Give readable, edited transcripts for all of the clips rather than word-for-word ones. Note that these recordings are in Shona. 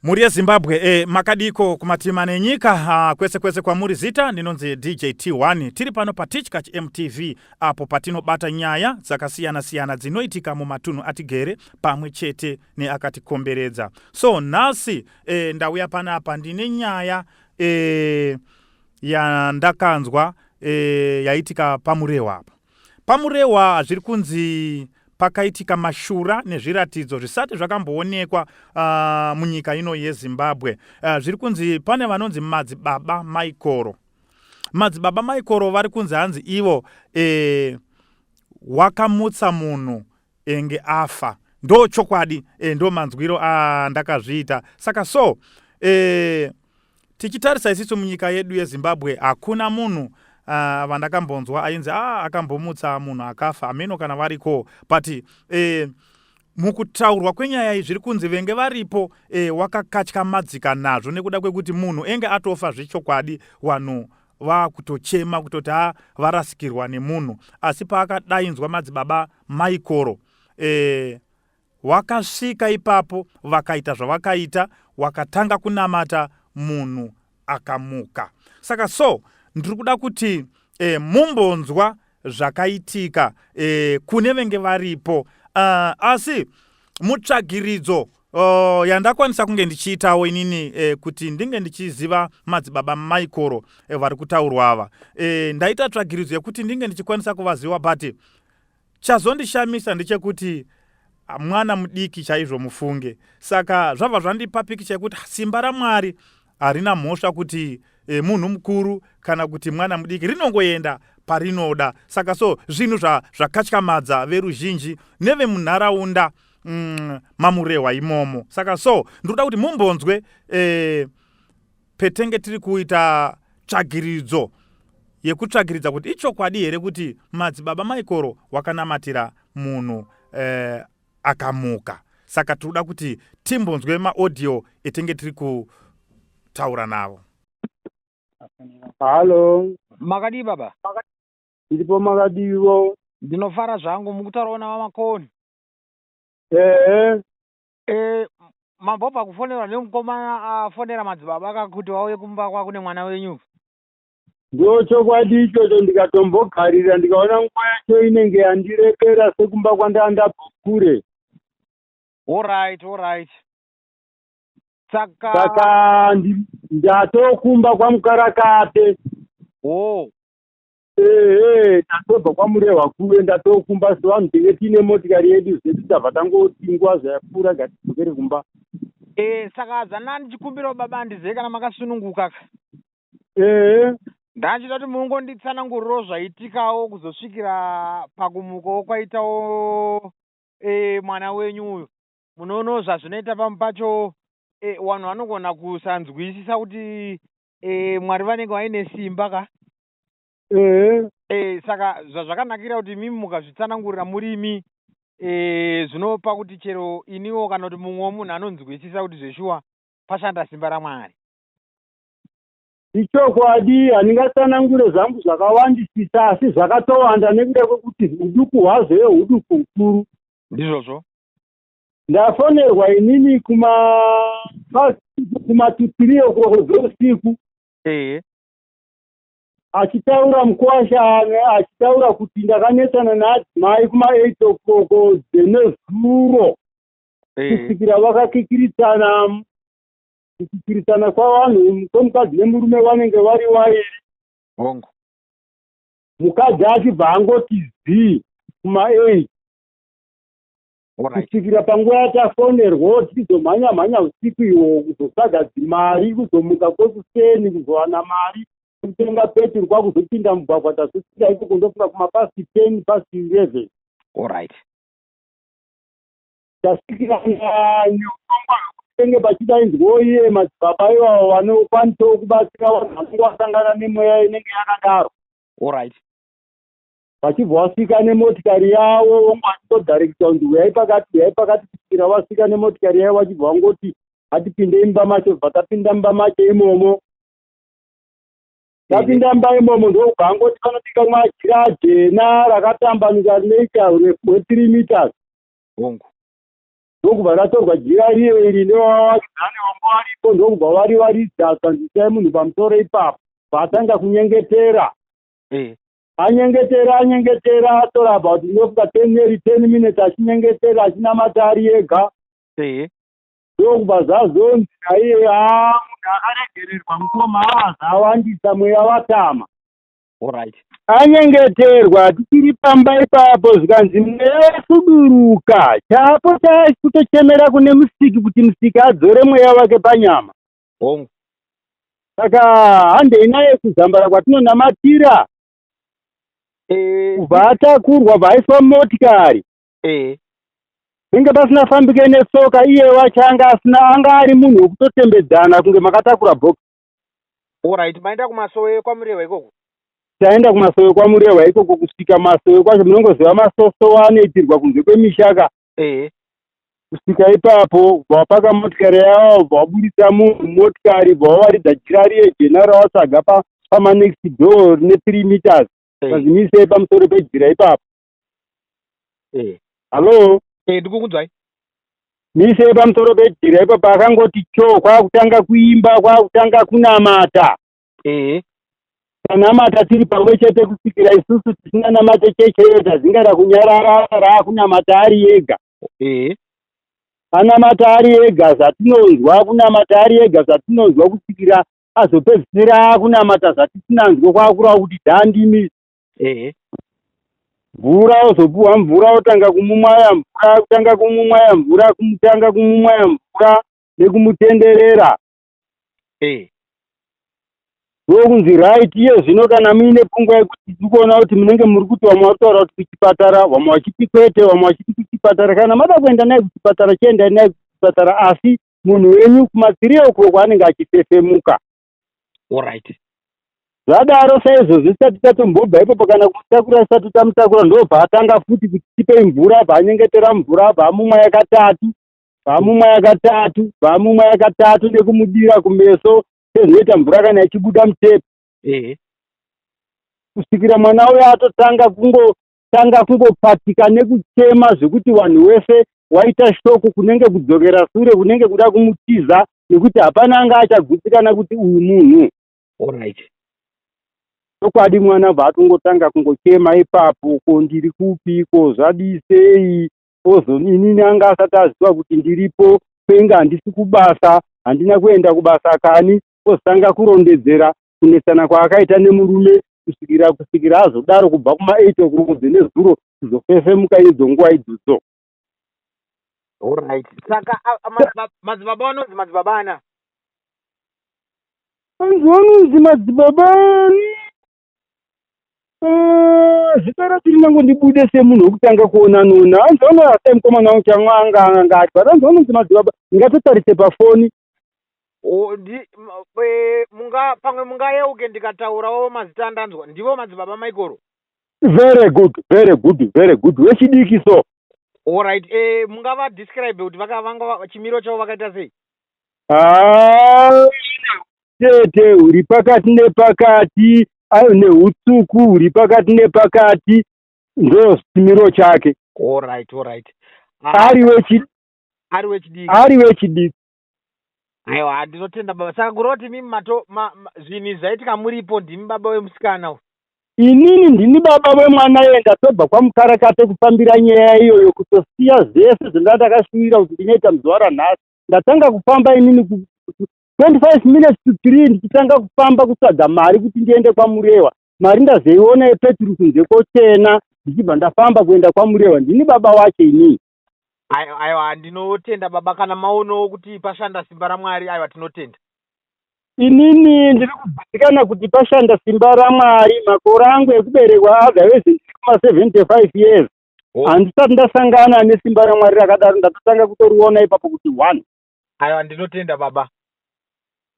Muri yeZimbabwe makadiko kumatima nenyika kwese kwese kwa muri zita ndinonzi DJ T1 tiri pano pa Tichkach MTV apo patinobata nyaya dzakasiyana-siyana dzinoitika mumatunhu atigere pamwe chete neakatikomberedza. So nhasi ndauya panapa ndine nyaya yandakanzwa yaitika pamurewa apa. Pamurewa zviri kunzi pakaitika mashura nezviratidzo zvisati zvakamboonekwa munyika ino yeZimbabwe. Zviri kunzi pane vanonzi madzibaba Maikoro. Madzibaba Maikoro vari kunzi hanzi ivo wakamutsa munhu enge afa. Ndo chokwadi, ndo manzwiro andakazviita. Saka so tichitarisa isisu munyika yedu yeZimbabwe hakuna munhu vandakambonzwa ainzi akambomutsa munhu akafa ameno kana variko, but mukutaurwa kwenyaya iyi zviri kunzi venge varipo wakakatyamadzika nazvo nekuda kwekuti munhu enge atofa zvechokwadi, vanhu vakutochema kutoti varasikirwa nemunhu. Asi paakadainzwa madzibaba Maikoro wakasvika ipapo vakaita zvavakaita, wakatanga kunamata munhu akamuka. Saka so ndiri kuda kuti mumbonzwa zvakaitika kune venge varipo, asi mutsvagiridzo yandakwanisa kunge ndichiitawo inini kuti ndinge ndichiziva madzibaba Maikoro vari kutaurwa ava. Ndaita tsvagiridzo yekuti ndinge ndichikwanisa kuvaziva, but chazondishamisa ndechekuti mwana mudiki chaizvo mufunge. Saka zvabva zvandipa pikicha yekuti simba raMwari harina mhosva kuti munhu mukuru kana kuti mwana mudiki, rinongoenda parinoda. Saka so zvinhu zvakatyamadza veruzhinji nevemunharaunda mamurewa imomo. Saka so ndinoda kuti mumbonzwe petenge tiri kuita tsvagiridzo yekutsvagiridza kuti ichokwadi here kuti madzibaba Maikoro wakanamatira munhu akamuka. Saka tinoda kuti timbonzwe maaudio etenge tiri kutaura navo. Halo. Makadi baba? Ndiripo makadiwo. Ndinofara zvangu mukutaura navamakoni. Mambobva kufonera nemukomana afonera madzibaba akakuti wauye kumba kwako nemwana wenyu. Ndo chokwadi ichocho, ndikatombogarira ndikaona nguva yacho inenge yandirekera sekumba kwandandabva kure. Alright. Saka ndatokumba kwaMukarakate. Ndatobva kwaMurehwa kure ndatokumba, sevanhu tinge tiine motikari yedu zedu tabva tangoti nguva zvayapfuura ngatidzokere kumba. Saka zana ndichikumbirawo baba ndizive kana makasununguka. Ndachida kuti mungonditsanangurirawo zvaitikawo kuzosvikira pakumukawo kwaitawo mwana wenyu uyu. Munoonawo zvazvinoita pamupacho vanhu vanogona kusanzwisisa kuti Mwari vanenge vaine simba ka. Saka zvazvakanakira kuti mimi mukazvitsanangurira murimi zvinopa kuti chero iniwo kana kuti mumwe munhu anonzwisisa kuti zveshuwa pashanda simba raMwari. Ichokwadi, handingatsanangure zvangu zvakawandisisa, asi zvakatowanda nekuda kwekuti uduku hwazvo uduku hukuru. Ndizvozvo ndafonerwa inini kumatutiri okoko dzeusiku, achitaura mukuwashane, achitaura kuti ndakanetsana naadzimai kuma8 okoko dzenezuro kusvikira vakakikirisana kwavanhu kwemukadzi nemurume vanenge vari wairi. Mukadzi achibva angoti zii kuma8 kusvikira panguva yatafonerwa tichizomhanya usiku ihwo kuzotsvaga mari, kuzomuka kwekuseni kuzowana mari, kutenga petrol kwakuzopinda mugwagwa tazosvika iko kundofunga kumapasi 10 pasi 11. Tasvikira nyongwa kutenge pachidainzwawo iye madzibaba ivavo vanokwanisawo kubatsira vanhu vanenge vasangana nemweya inenge yakadaro. Vachibva vasvika nemotikari yavo vongwatodharekita kuti uyai pakati kusvikira vasvika nemotikari yavo vachibva vangoti hatipinde imba macho. Bva tapinda mba macho imomo. Tapinda mba imomo ndobva angoti panobika mwajira jena rakatambanuka rinoita urefu hwe 3 meters. ndokubva ratorwa jira riyo iri nevavakidzani vanga varipo, ndokubva vari varidzasanzisai munhu pamusoro ipapo. Vaatanga kunyengetera, anyengetera atora about inofuka 10 minutes achinyengetera achinamata ari ega. Ndokubva zvazonzi naiye munhu akaregererwa mukoma avazawandisa mweya watama. Anyengeterwa tichiri pamba ipapo zvikanzi mweya wasuduruka, chapo kutochemera kune musiki kuti musiki adzore mweya wake panyama. Saka handei naye kuzambara kwatinonamatira, kubva atakurwa bvaiswa motikari, inge pasina fambike netsoka, iye wacho anga ari munhu wekutotembedzana kunge makatakura bhoksi. Maenda kumasowe kwamurehwa ikoko? Taenda kumasowe kwamurehwa ikoko. Kusvika masowe kwacho munongoziva masoso anoitirwa kunze kwemishaka. Kusvika ipapo vapaka motikari yavo, vabudisa munhu motikari, vawaridza jira riye jena rawatsvaga pamanext door rine 3 meters. Vazimisei pamusoro pejira ipapo. Halo? Ndikukunzwai. Misei pamusoro pejira ipapo akangoti cho, kwakutanga kuimba, kwakutanga kunamata. Tanamata tiri pamwe chete kusvikira isusu tisina namata checheyo tazingada kunyarara raakunamata ari ega. Anamata ari ega zvatinonzwa, kunamata ari ega zvatinonzwa kusvikira azopedzisira akunamata zvatisinanzwa kwakurava kuti dhandimi. Mvura ozopuhwa mvura, otanga kumumwaya mvura, kutanga kumumwaya mvura, kumutanga kumumwaya mvura nekumutenderera. Ndokunzi right iye zvino kana muine pfungwa yekuti tikuona kuti munenge muri kuti vamwe vataura kuti kuchipatara, vamwe vachiti kwete, vamwe vachiti kuchipatara. Kana mada kuenda naye kuchipatara, chiendai naye kuchipatara, asi munhu wenyu kumatsiri uko kwaanenge achifefemuka. Zvadaro saizvozvo zvisati tatombobva ipopo kana kumutakura isati tamutakura, ndobva atanga futi kuti tipei mvura, bvaanyengetera mvura, bvaamumwa yakatatu, nekumudira kumeso sezvinoita mvura kana ichibuda mutepi. Kusvikira mwana uyo atotanga kungopatika nekuchema zvekuti vanhu wese waita shoko, kunenge kudzokera sure, kunenge kuda kumutiza, nekuti hapana anga achagutsikana kuti uyu munhu. Chokwadi mwana bva atongotanga kungochema ipapo, ko ndiri kupiko, zvadisei, inini anga asati aziva kuti ndiripo, kwenge handisi kubasa, handina kuenda kubasa kani, ozotanga kurondedzera kunesana kwaakaita nemurume kusvikira azodaro kubva kuma8 o'clock nezuro kuzofefemuka idzo nguva idzodzo. Saka madzibaba vanonzi madzibaba ana? Vanonzi madzibaba zvitara tiri nango ndibude semunhu wekutanga kuona-nona. Hanzi asai mukomana wangu chamwanga ngati, but hanzi vanonzi madzibaba, ngatotarise pafoni. Pamwe mungayeuke ndikataurawo mazita andanzwa, ndivo madzibaba maikoro? Very good, wechidiki so. Mungava describe kuti vanga chimiro chavo vakaita sei? Tete huri pakati nepakati, neutsuku huri pakati nepakati, ndo chimiro chake. Ari wechidiki. Aiwa, ndinotenda baba. Saka kuroti mimi zvinhu zvaitika muripo, ndimi baba wemusikana. Inini ndini baba wemwana iye, ndatobva kwamukarakate kufambira nyaya iyoyo, kutosiya zvese zvandakashuvira kuti ndinoita muzuva ranhasi. Ndatanga kufamba inini 25 minutes to 3 ndichitanga kufamba kutsvaga mari kuti ndiende kwamurehwa. Mari ndazoiona yepetrol kunze kochena, ndichibva ndafamba kuenda kwamurehwa. Ndini baba wache inini. Aiwa, ndinotenda baba. Kana maono kuti pashanda simba raMwari, aiwa tinotenda. Inini ndiri kugutsikana kuti pashanda simba raMwari. Makore angu ekuberekwa agaveze ndiri kuma75 years. Handisati ndasangana nesimba raMwari rakadaro, ndatotanga kutoriona ipapo kuti 1. Aiwa, ndinotenda baba.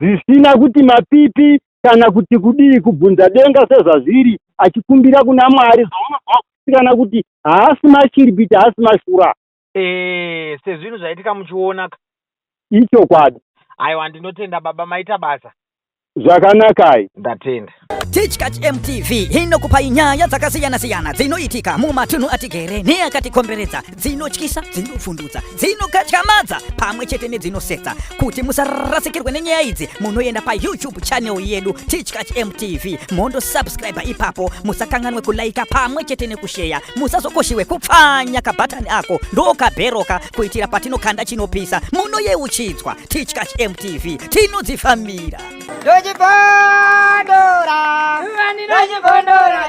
Zvisina kuti mapipi kana kuti kudii, kubvunza denga sezvazviri, achikumbira kuna Mwari, zvaunobva kutsikana kuti haasi machiripiti, haasi mashura. Sezvinhu zvaitika muchiona icho kwadi. Aiwa, ndinotenda baba, maita basa. Zvakanakai. Ndatenda. Teachcat MTV inokupa nyaya dzakasiyana-siyana dzinoitika mumatunhu atigere neakatikomberedza, dzinotyisa, dzinovhundutsa, dzinokatyamadza pamwe chete nedzinosetsa. Kuti musarasikirwe nenyaya idzi, munoenda paYouTube channel yedu Teachcat MTV, mondo subscribe ipapo, musakanganwe kulaika pamwe chete nekushare, musazokoshiwe kupfanya kabhatani ako ndokabheroka kuitira patinokanda chinopisa munoyeuchidzwa. Teachcat MTV tinodzifamira. Dojibondora, Dojibondora,